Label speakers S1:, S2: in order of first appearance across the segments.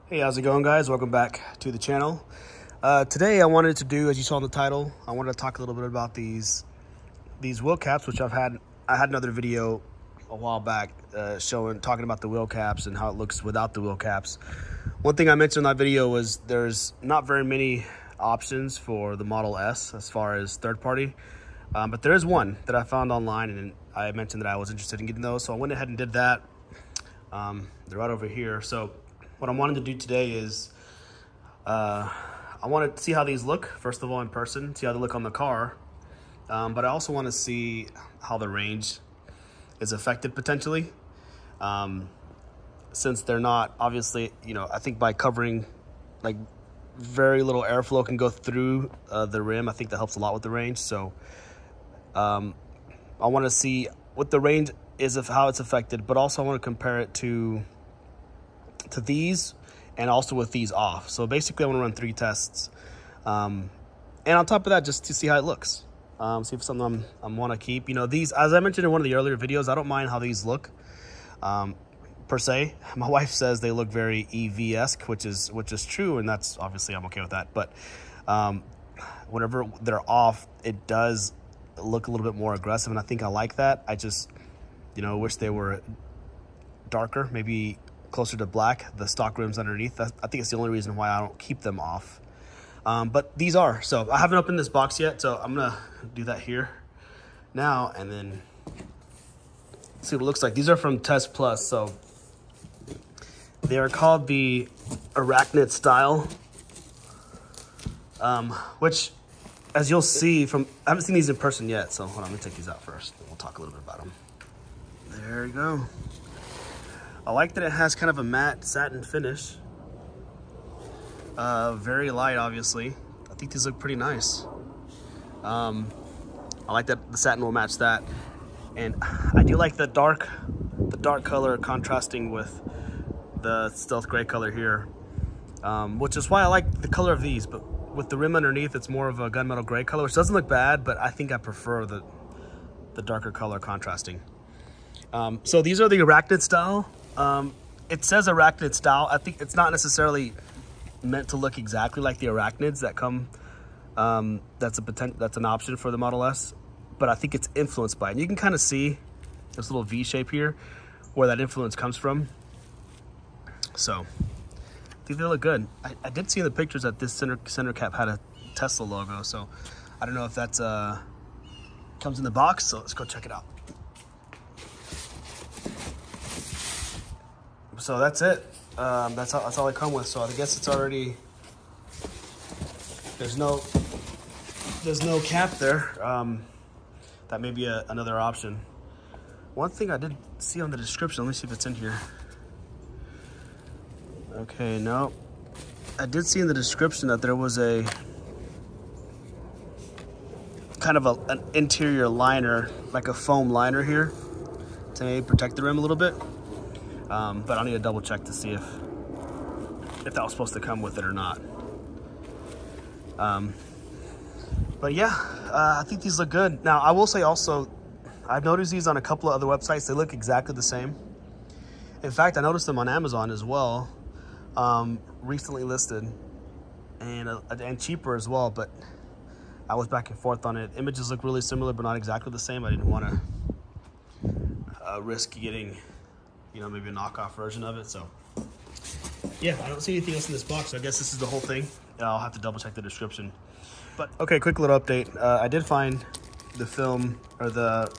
S1: Hey, how's it going, guys? Welcome back to the channel. Today I wanted to do, as you saw in the title, I wanted to talk a little bit about these wheel caps, which I had another video a while back talking about the wheel caps and how it looks without the wheel caps. One thing I mentioned in that video was there's not very many options for the Model S as far as third party, but there is one that I found online, and I mentioned that I was interested in getting those, so I went ahead and did that. They're right over here. So what I'm wanting to do today is I want to see how these look, first of all, in person, see how they look on the car. But I also want to see how the range is affected potentially. Since they're not, obviously, I think by covering, like, very little airflow can go through the rim. I think that helps a lot with the range. So I want to see what the range is of how it's affected, but also I want to compare it to these and also with these off. So basically I want to run 3 tests, and on top of that, just to see how it looks, see if it's something I want to keep. These, as I mentioned in one of the earlier videos, I don't mind how these look per se. My wife says they look very EV-esque, which is true, and that's obviously I'm okay with that. But whenever they're off, it does look a little bit more aggressive, and I think I like that. I just wish they were darker, maybe closer to black, the stock rims underneath. I think it's the only reason why I don't keep them off. But these are. So I haven't opened this box yet, so I'm gonna do that here now and then see what it looks like. These are from TESPLUS, so they are called the Arachnid style, which, as you'll see from, I haven't seen these in person yet, so hold on, let me take these out first, and we'll talk a little bit about them. There you go. I like that it has kind of a matte satin finish. Very light, obviously. I think these look pretty nice. I like that the satin will match that. And I do like the dark color contrasting with the stealth gray color here, which is why I like the color of these. But with the rim underneath, it's more of a gunmetal gray color, which doesn't look bad, but I think I prefer the darker color contrasting. So these are the Arachnid style. It says Arachnid style. I think it's not necessarily meant to look exactly like the Arachnids that come. That's an option for the Model S, but I think it's influenced by it. And you can kind of see this little V shape here where that influence comes from. So I think they look good. I did see in the pictures that this center cap had a Tesla logo, so I don't know if that's comes in the box. So let's go check it out. So that's it. That's all they come with. So I guess it's already, there's no cap there. That may be another option. One thing I did see on the description, let me see if it's in here. Okay, no. I did see in the description that there was a kind of an interior liner, like a foam liner here to maybe protect the rim a little bit. But I'll need to double check to see if that was supposed to come with it or not. But yeah, I think these look good. Now, I will say also, I've noticed these on a couple of other websites. They look exactly the same. In fact, I noticed them on Amazon as well, recently listed, and cheaper as well. But I was back and forth on it. Images look really similar, but not exactly the same. I didn't want to risk getting, maybe a knockoff version of it. So yeah, I don't see anything else in this box, so I guess this is the whole thing. I'll have to double check the description. But okay, quick little update. I did find the film, or the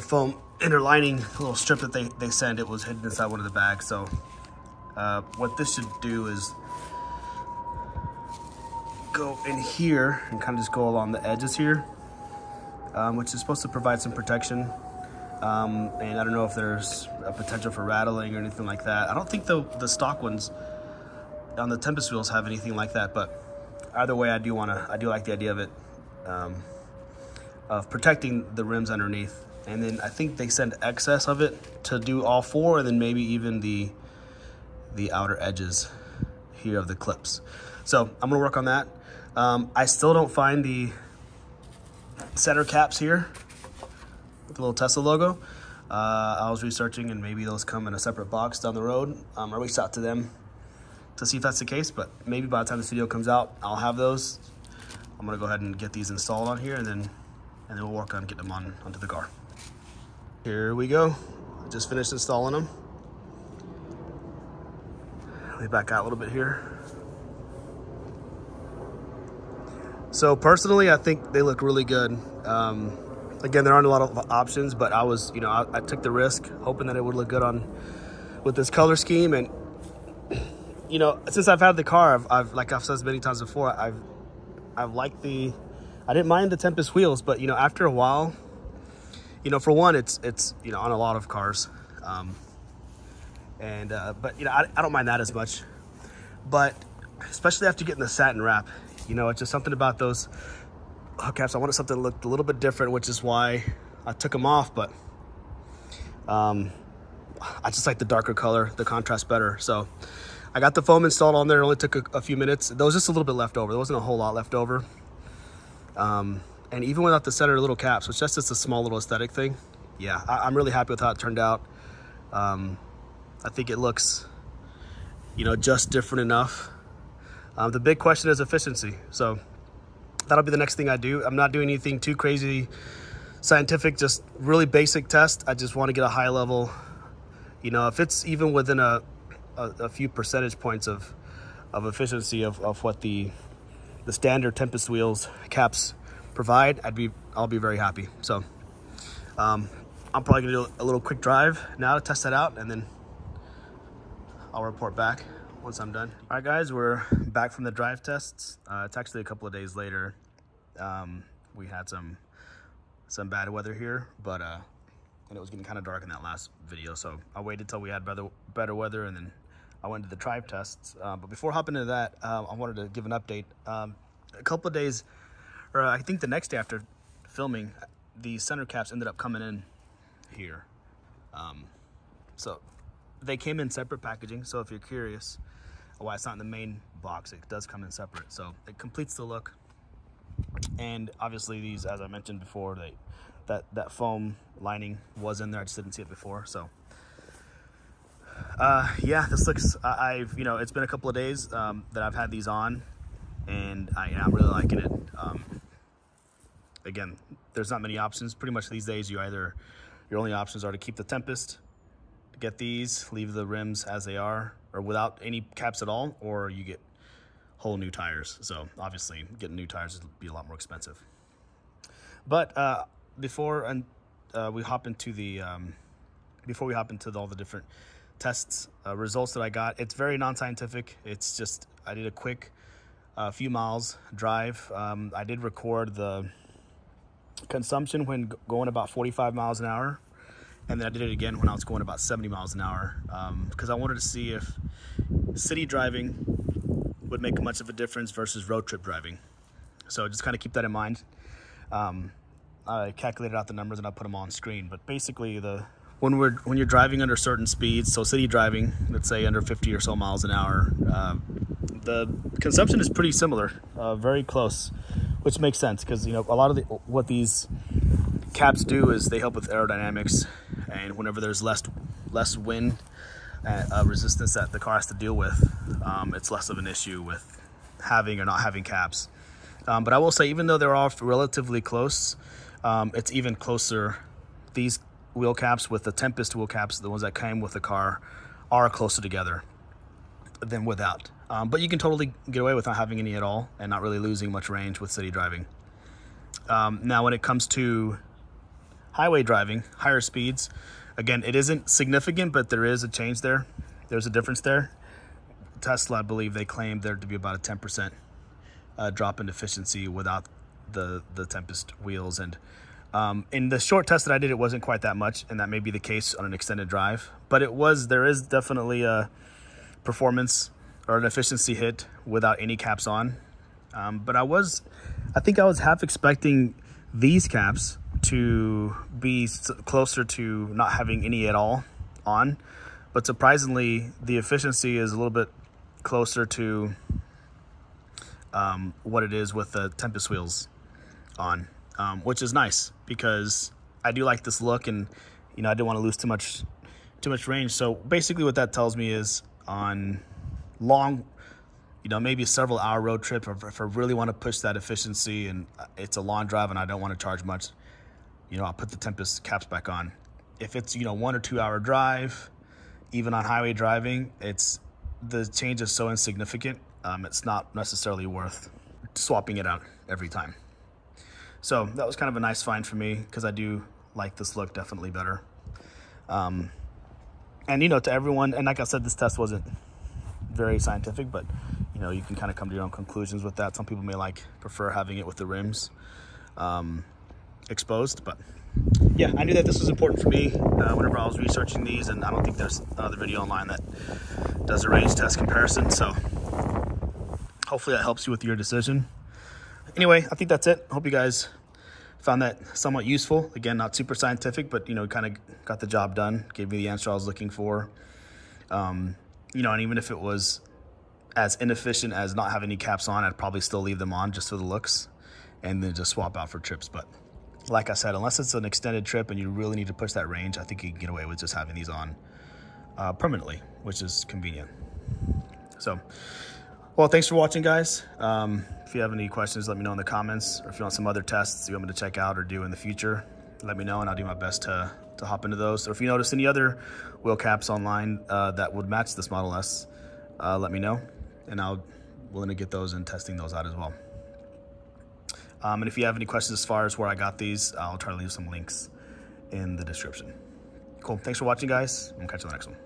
S1: foam inner lining, little strip that they send. It was hidden inside one of the bags. So what this should do is go in here and kind of just go along the edges here, which is supposed to provide some protection. And I don't know if there's a potential for rattling or anything like that. I don't think the stock ones on the Tempest wheels have anything like that, but either way, I do like the idea of it, of protecting the rims underneath. And then I think they send excess of it to do all 4, and then maybe even the outer edges here of the clips. So I'm gonna work on that. I still don't find the center caps here with the little Tesla logo. I was researching, and maybe those come in a separate box down the road. I reached out to them to see if that's the case, but maybe by the time this video comes out, I'll have those. I'm gonna go ahead and get these installed on here, and then we'll work on getting them onto the car. Here we go. I just finished installing them. Let me back out a little bit here. So personally, I think they look really good. Again, there aren't a lot of options, but I took the risk, hoping that it would look good with this color scheme. And since I've had the car, like I've said many times before, I've liked I didn't mind the Tempest wheels, but after a while, for one, it's on a lot of cars, but I don't mind that as much. But especially after getting the satin wrap, it's just something about those hubcaps. I wanted something that looked a little bit different, which is why I took them off. But I just like the darker color, the contrast better. So I got the foam installed on there. It only took a few minutes. There was just a little bit left over. There wasn't a whole lot left over. And even without the center little caps, which that's just a small little aesthetic thing. Yeah, I'm really happy with how it turned out. I think it looks, just different enough. The big question is efficiency. So that'll be the next thing I do. I'm not doing anything too crazy scientific, just really basic test. I just want to get a high level, if it's even within a few percentage points of efficiency of what the standard Tempest wheels caps provide, I'll be very happy. So I'm probably gonna do a little quick drive now to test that out, and then I'll report back once I'm done. All right, guys, we're back from the drive tests. It's actually a couple of days later. We had some bad weather here, but and it was getting kind of dark in that last video, so I waited till we had better weather, and then I went to the drive tests. But before hopping into that, I wanted to give an update. A couple of days, or I think the next day after filming, the center caps ended up coming in here. So they came in separate packaging, so if you're curious why it's not in the main box, it does come in separate. So it completes the look. And obviously these, as I mentioned before, that foam lining was in there. I just didn't see it before. So yeah, this looks, it's been a couple of days that I've had these on, and I'm really liking it. Again, there's not many options. Pretty much these days, your only options are to keep the Tempest, get these, leave the rims as they are, or without any caps at all, or you get whole new tires. So obviously getting new tires would be a lot more expensive. But before we hop into all the different tests, results that I got, it's very non-scientific. It's just, I did a quick few miles drive. I did record the consumption when going about 45 miles an hour, and then I did it again when I was going about 70 miles an hour, because I wanted to see if city driving would make much of a difference versus road trip driving. So just kind of keep that in mind. I calculated out the numbers and I put them on screen. But basically, when you're driving under certain speeds, so city driving, let's say under 50 or so miles an hour, the consumption is pretty similar, very close, which makes sense because a lot of what these caps do is they help with aerodynamics, and whenever there's less wind resistance that the car has to deal with, it's less of an issue with having or not having caps. But I will say, even though they're all relatively close, it's even closer. These wheel caps with the Tempest wheel caps, the ones that came with the car, are closer together than without. But you can totally get away with not having any at all and not really losing much range with city driving. Now, when it comes to highway driving, higher speeds, again, it isn't significant, but there is a change there. There's a difference there. Tesla, I believe they claimed there to be about a 10% drop in efficiency without the Tempest wheels. And in the short test that I did, it wasn't quite that much, and that may be the case on an extended drive. But there is definitely a performance or an efficiency hit without any caps on. But I think I was half expecting these caps to be closer to not having any at all on, but surprisingly the efficiency is a little bit closer to what it is with the Tempest wheels on, which is nice because I do like this look, and I didn't want to lose too much range. So basically what that tells me is on long, you know, maybe a several hour road trip, or if I really want to push that efficiency and it's a long drive and I don't want to charge much, you know, I'll put the Tempest caps back on. If it's, you know, 1 or 2 hour drive, even on highway driving, the change is so insignificant, it's not necessarily worth swapping it out every time. So that was kind of a nice find for me, because I do like this look definitely better. And, you know, to everyone, and like I said, this test wasn't very scientific, but, you know, you can kind of come to your own conclusions with that. Some people may prefer having it with the rims exposed, but yeah, I knew that this was important for me whenever I was researching these, and I don't think there's another video online that does a range test comparison, so hopefully that helps you with your decision. Anyway, I think that's it. I hope you guys found that somewhat useful. Again, not super scientific, but, you know, kind of got the job done, gave me the answer I was looking for. You know, and even if it was as inefficient as not having any caps on, I'd probably still leave them on just for the looks and then just swap out for trips. But like I said, unless it's an extended trip and you really need to push that range, I think you can get away with just having these on permanently, which is convenient. So, well, thanks for watching, guys. If you have any questions, let me know in the comments, or if you want some other tests you want me to check out or do in the future, let me know, and I'll do my best to hop into those. Or if you notice any other wheel caps online that would match this Model S, let me know, and I'll willing to get those and testing those out as well. And if you have any questions as far as where I got these, I'll try to leave some links in the description. Cool. Thanks for watching, guys. I'm gonna catch you on the next one.